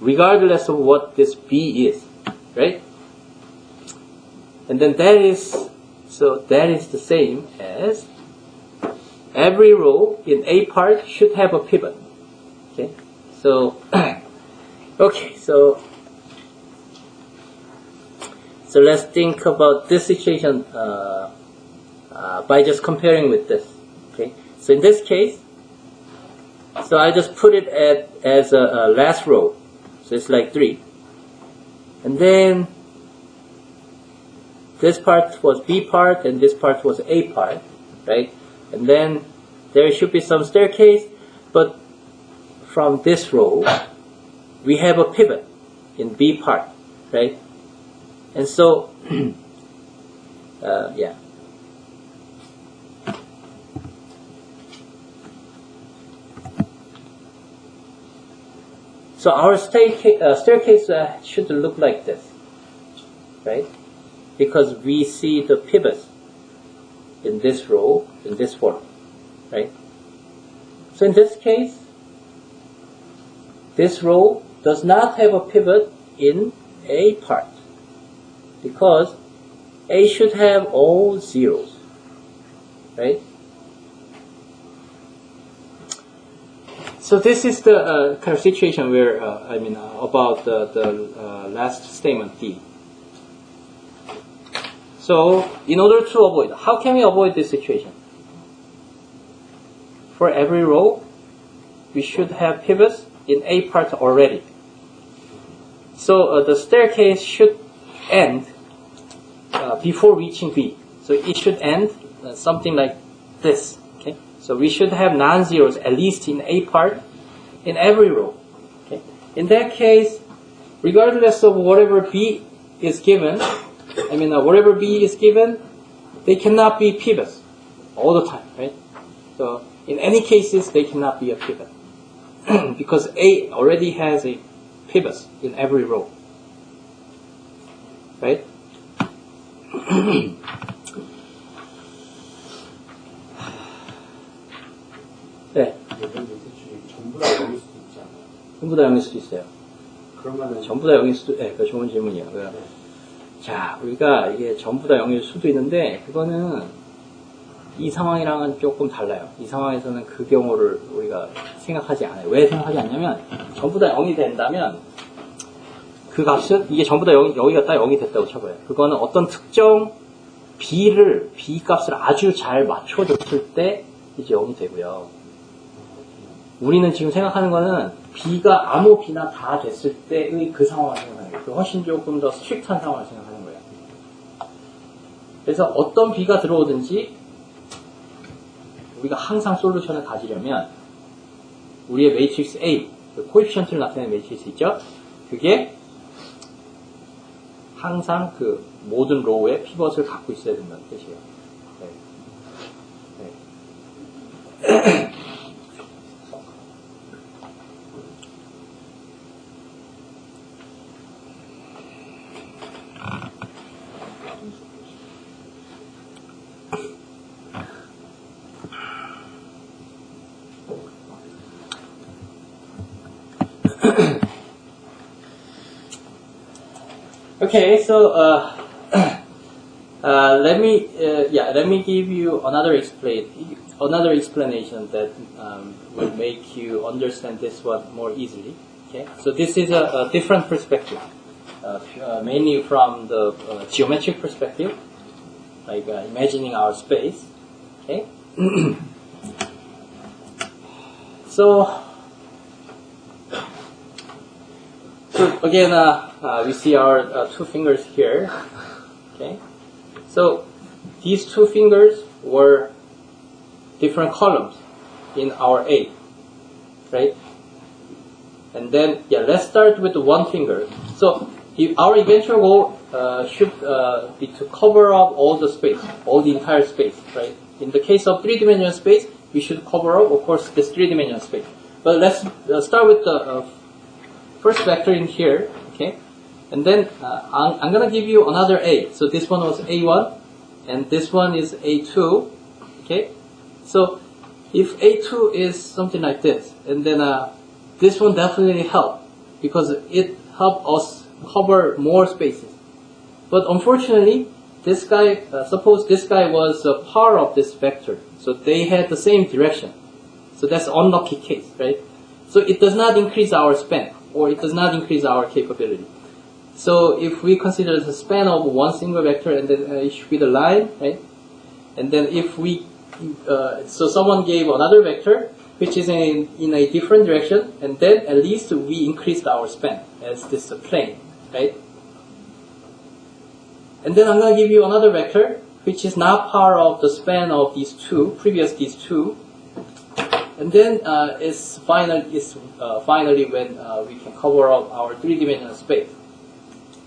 regardless of what this B is, right? And then that is the same as every row in A part should have a pivot. Okay, so okay, so let's think about this situation by just comparing with this. Okay, so in this case, so I just put it as a last row, so it's like 3, and then this part was B part and this part was A part, right? And then there should be some staircase, but from this row we have a pivot in B part, right? And so yeah. So our staircase should look like this, right? Because we see the pivots in this row, in this form, right? So in this case, this row does not have a pivot in A part, because A should have all zeros, right? So this is the kind of situation where, about the last statement D. So, in order to avoid, how can we avoid this situation? For every row, we should have pivots in A part already. So, the staircase should end before reaching B. So, it should end something like this. Okay? So, we should have non-zeros at least in A part in every row. Okay? In that case, regardless of whatever B is given, whatever B is given, they cannot be pivots all the time, right? So, in any cases, they cannot be a pivot. Because A already has a pivot in every row. Right? 네. 전부 다 영일 수도 있지 않아요? 전부 다 0일 수도 있어요. 그러면은 전부 다 0일 수도, 네, 그 좋은 질문이에요. 자, 우리가 이게 전부 다 0일 수도 있는데, 그거는 이 상황이랑은 조금 달라요. 이 상황에서는 그 경우를 우리가 생각하지 않아요. 왜 생각하지 않냐면, 전부 다 0이 된다면, 그 값은, 이게 전부 다 0, 여기가 딱 0이 됐다고 쳐봐요. 그거는 어떤 특정 B 값을 아주 잘 맞춰줬을 때, 이제 0이 되고요. 우리는 지금 생각하는 거는, B가 아무 B나 다 됐을 때의 그 상황을 생각하는 거예요. 훨씬 조금 더 스트릭트한 상황을 생각하는 거예요. 그래서 어떤 B가 들어오든지 우리가 항상 솔루션을 가지려면 우리의 매트릭스 A, 그 코에피션트를 나타내는 매트릭스 있죠? 그게 항상 그 모든 로우의 피벗을 갖고 있어야 된다는 뜻이에요. 네. 네. Okay, so let me give you another explanation that will make you understand this one more easily. Okay, so this is a different perspective, mainly from the geometric perspective, like imagining our space. Okay, so again, we see our two fingers here. Okay, so these two fingers were different columns in our A, right? And then, let's start with the one finger. So our eventual goal should be to cover up all the space, all the entire space, right? In the case of three-dimensional space, we should cover up, of course, this three-dimensional space. But let's start with the first vector in here, okay? And then I'm going to give you another A. So this one was A1, and this one is A2, okay? So if A2 is something like this, and then this one definitely helped, because it helped us cover more spaces. But unfortunately, this guy, suppose this guy was a power of this vector, so they had the same direction. So that's an unlucky case, right? So it does not increase our span, or it does not increase our capability. So if we consider the span of one single vector, and then it should be the line, right? And then if we, so someone gave another vector, which is in a different direction, and then at least we increased our span as this plane, right? And then I'm going to give you another vector, which is not part of the span of these two, these two. And then it's finally when we can cover up our three-dimensional space,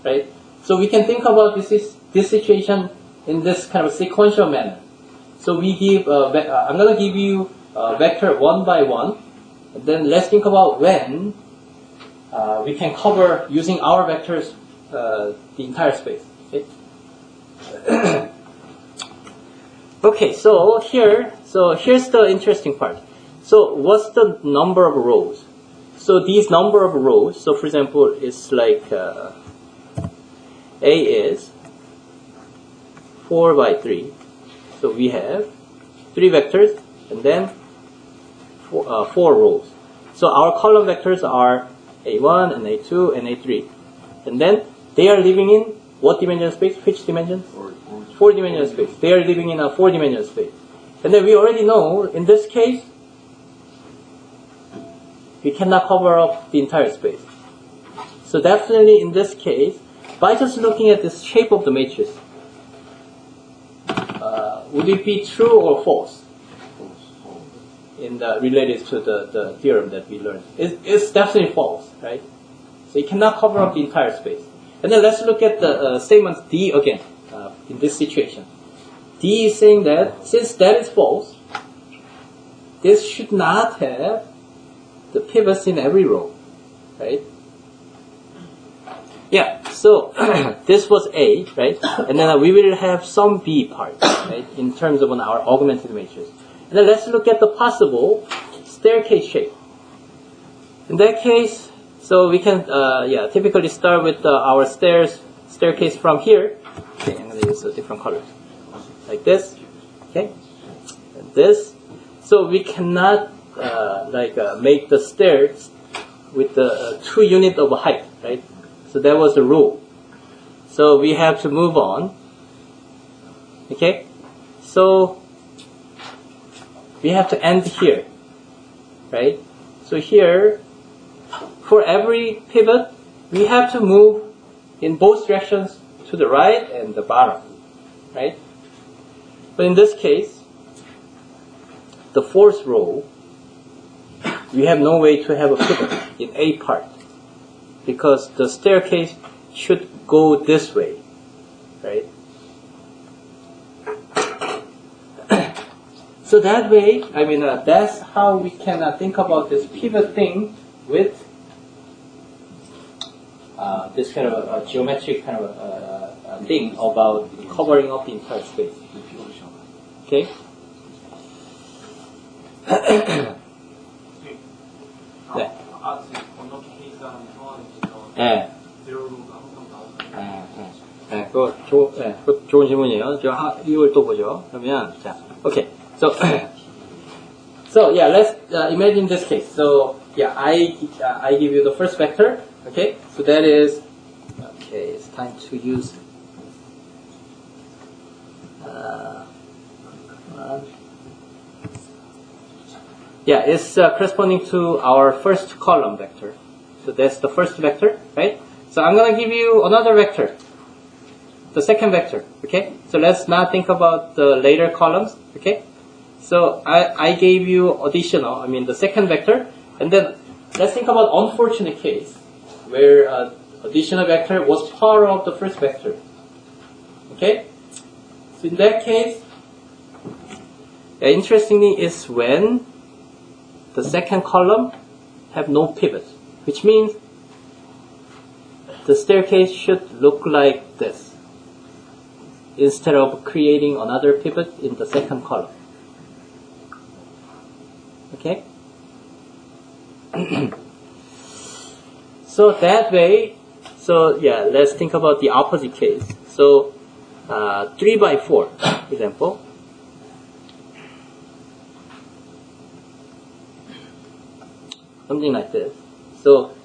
right? So we can think about this situation in this kind of sequential manner. So we give, I'm going to give you a vector one by one, and then let's think about when we can cover, using our vectors, the entire space. Okay? Okay, so here's the interesting part. So what's the number of rows? So these number of rows, so for example, it's like A is 4 by 3. So we have 3 vectors and then 4 rows. So our column vectors are A1 and A2 and A3. And then they are living in what dimensional space? Which dimension? 4-dimensional space. They are living in a 4-dimensional space. And then we already know, in this case, we cannot cover up the entire space. So definitely in this case, by just looking at the shape of the matrix, would it be true or false? Related to the theorem that we learned. It's definitely false, right? So you cannot cover up the entire space. And then let's look at the statement D again, in this situation. D is saying that since that is false, this should not have the pivots in every row, right? Yeah, so this was A, right? And then we will have some B part, right? In terms of our augmented matrix. And then let's look at the possible staircase shape. In that case, so we can, typically start with our staircase from here. Okay, I'm going to use a different colors. Like this, okay? And this. So we cannot, make the stairs with the 2 units of height, right? So that was the rule. So we have to move on. Okay? So we have to end here, right? So here, for every pivot, we have to move in both directions to the right and the bottom, right? But in this case, the 4th row, we have no way to have a pivot in A part, because the staircase should go this way, right? So that way, that's how we can think about this pivot thing with this kind of a geometric kind of thing about covering up the entire space. Okay? 네. 네. 그거 좋은 질문이에요. 이걸 또 보죠. 그러면, 자, okay. So yeah, let's imagine this case. So yeah, I give you the first vector. Okay, so that is, okay, it's time to use, yeah, it's corresponding to our first column vector. So that's the first vector, right? So I'm going to give you another vector, the second vector, okay? So let's not think about the later columns, okay? So I gave you the second vector, and then let's think about unfortunate case where additional vector was part of the first vector. Okay? So in that case, interestingly is when the second column have no pivot, which means the staircase should look like this instead of creating another pivot in the second column. Okay? So that way, so yeah, let's think about the opposite case. So 3 by 4 example. Something like this. So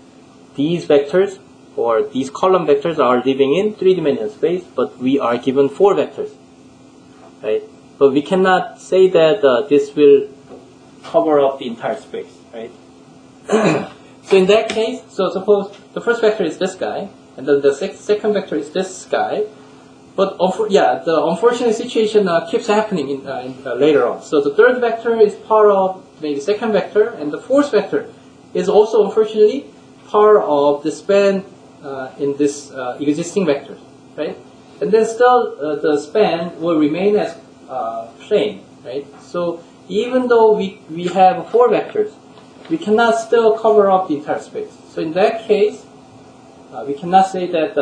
these vectors or these column vectors are living in 3-dimensional space, but we are given 4 vectors, right? But we cannot say that this will cover up the entire space, right? So in that case, so suppose the first vector is this guy, and then the second vector is this guy. But the unfortunate situation keeps happening later on. So the third vector is part of maybe second vector, and the fourth vector is also unfortunately part of the span in this existing vector, right? And then still the span will remain as plane, right? So even though we have 4 vectors, we cannot still cover up the entire space. So in that case, we cannot say that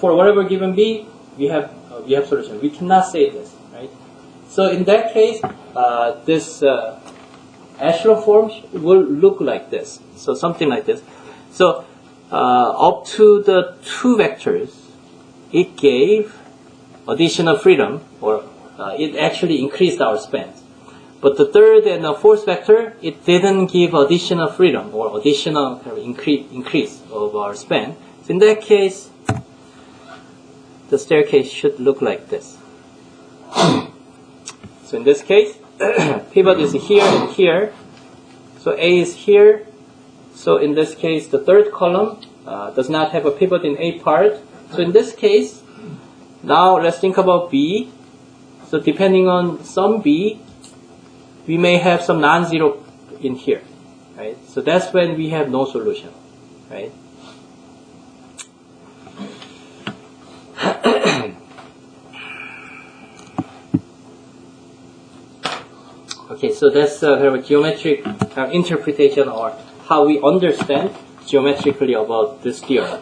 for whatever given b, we have solution. We cannot say this, right? So in that case, this echelon form will look like this. So something like this. So up to the 2 vectors, it gave additional freedom, or it actually increased our spans. But the third and the fourth vector, it didn't give additional freedom or additional kind of increase of our span. So in that case, the staircase should look like this. So in this case, pivot is here and here. So A is here. So in this case, the third column does not have a pivot in A part. So in this case, now let's think about B. So depending on some B, we may have some non-zero in here, right? So that's when we have no solution, right? Okay, so that's kind of a geometric interpretation, or how we understand geometrically about this theorem.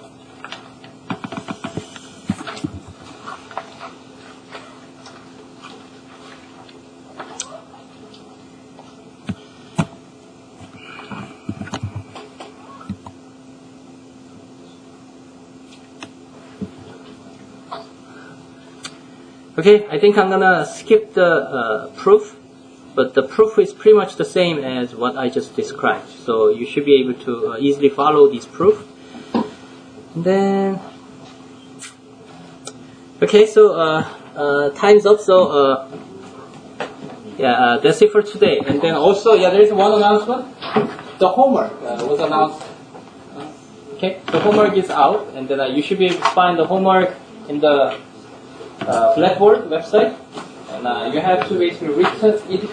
Okay, I think I'm gonna skip the proof, but the proof is pretty much the same as what I just described. So you should be able to easily follow this proof. And then, okay, so time's up. So that's it for today. And then also, there's one announcement. The homework was announced. Okay, the homework is out, and then you should be able to find the homework in the Blackboard website, and you have to basically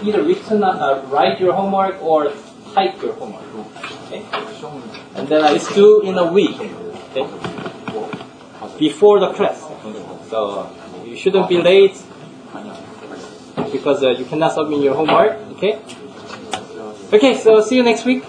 either write your homework or type your homework. Okay, and then it's due in a week. Okay, before the class. So you shouldn't be late because you cannot submit your homework. Okay. Okay, so see you next week.